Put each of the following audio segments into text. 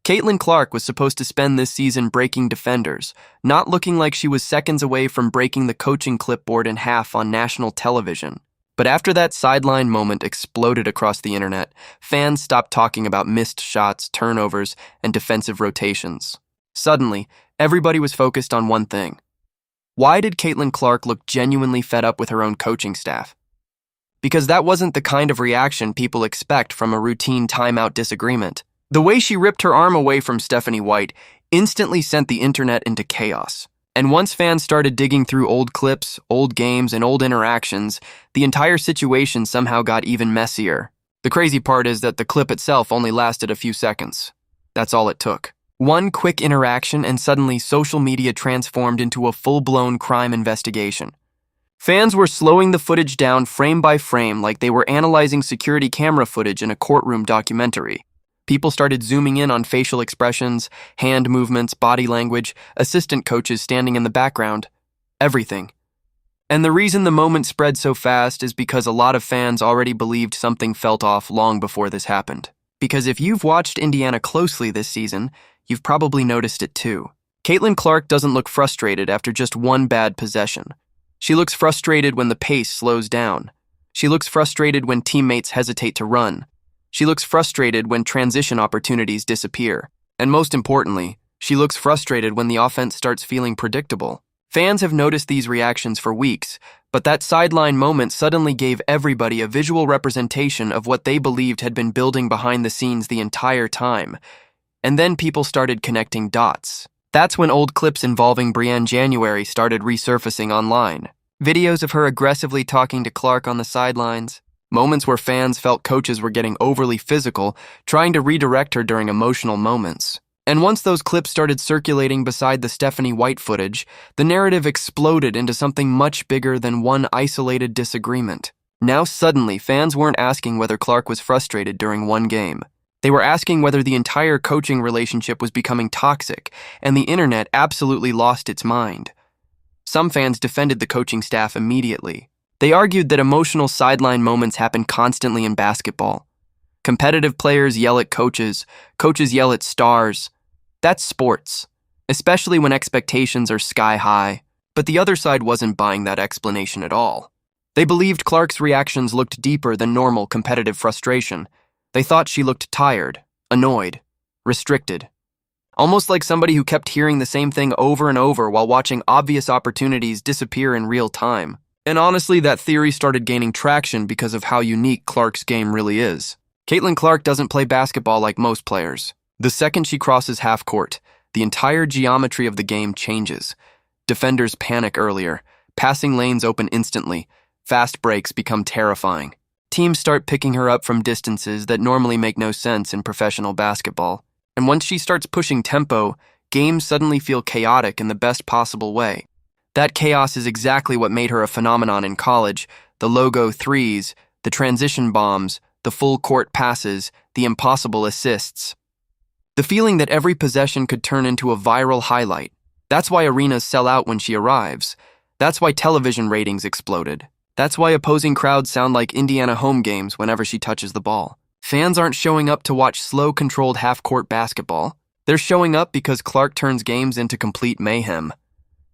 Caitlin Clark was supposed to spend this season breaking defenders, not looking like she was seconds away from breaking the coaching clipboard in half on national television. But after that sideline moment exploded across the internet, fans stopped talking about missed shots, turnovers, and defensive rotations. Suddenly, everybody was focused on one thing. Why did Caitlin Clark look genuinely fed up with her own coaching staff? Because that wasn't the kind of reaction people expect from a routine timeout disagreement. The way she ripped her arm away from Stephanie White instantly sent the internet into chaos. And once fans started digging through old clips, old games, and old interactions, the entire situation somehow got even messier. The crazy part is that the clip itself only lasted a few seconds. That's all it took. One quick interaction and suddenly social media transformed into a full-blown crime investigation. Fans were slowing the footage down frame by frame like they were analyzing security camera footage in a courtroom documentary. People started zooming in on facial expressions, hand movements, body language, assistant coaches standing in the background. Everything. And the reason the moment spread so fast is because a lot of fans already believed something felt off long before this happened. Because if you've watched Indiana closely this season, you've probably noticed it too. Caitlin Clark doesn't look frustrated after just one bad possession. She looks frustrated when the pace slows down. She looks frustrated when teammates hesitate to run. She looks frustrated when transition opportunities disappear. And most importantly, she looks frustrated when the offense starts feeling predictable. Fans have noticed these reactions for weeks, but that sideline moment suddenly gave everybody a visual representation of what they believed had been building behind the scenes the entire time. And then people started connecting dots. That's when old clips involving Brianne January started resurfacing online. Videos of her aggressively talking to Clark on the sidelines. Moments where fans felt coaches were getting overly physical, trying to redirect her during emotional moments. And once those clips started circulating beside the Stephanie White footage, the narrative exploded into something much bigger than one isolated disagreement. Now suddenly, fans weren't asking whether Clark was frustrated during one game. They were asking whether the entire coaching relationship was becoming toxic, and the internet absolutely lost its mind. Some fans defended the coaching staff immediately. They argued that emotional sideline moments happen constantly in basketball. Competitive players yell at coaches yell at stars. That's sports, especially when expectations are sky high. But the other side wasn't buying that explanation at all. They believed Clark's reactions looked deeper than normal competitive frustration. They thought she looked tired, annoyed, restricted. Almost like somebody who kept hearing the same thing over and over while watching obvious opportunities disappear in real time. And honestly, that theory started gaining traction because of how unique Clark's game really is. Caitlin Clark doesn't play basketball like most players. The second she crosses half court, the entire geometry of the game changes. Defenders panic earlier, passing lanes open instantly, fast breaks become terrifying. Teams start picking her up from distances that normally make no sense in professional basketball. And once she starts pushing tempo, games suddenly feel chaotic in the best possible way. That chaos is exactly what made her a phenomenon in college. The logo threes, the transition bombs, the full court passes, the impossible assists. The feeling that every possession could turn into a viral highlight. That's why arenas sell out when she arrives. That's why television ratings exploded. That's why opposing crowds sound like Indiana home games whenever she touches the ball. Fans aren't showing up to watch slow, controlled half-court basketball. They're showing up because Clark turns games into complete mayhem.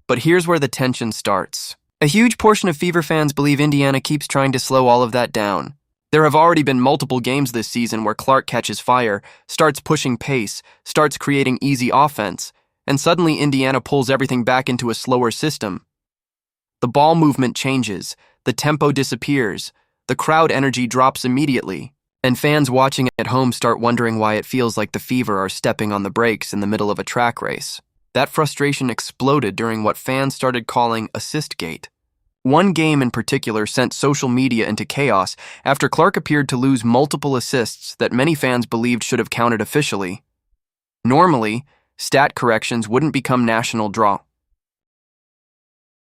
But here's where the tension starts. A huge portion of Fever fans believe Indiana keeps trying to slow all of that down. There have already been multiple games this season where Clark catches fire, starts pushing pace, starts creating easy offense, and suddenly Indiana pulls everything back into a slower system. The ball movement changes, the tempo disappears, the crowd energy drops immediately, and fans watching at home start wondering why it feels like the Fever are stepping on the brakes in the middle of a track race. That frustration exploded during what fans started calling assist-gate. One game in particular sent social media into chaos after Clark appeared to lose multiple assists that many fans believed should have counted officially. Normally, stat corrections wouldn't become national draw.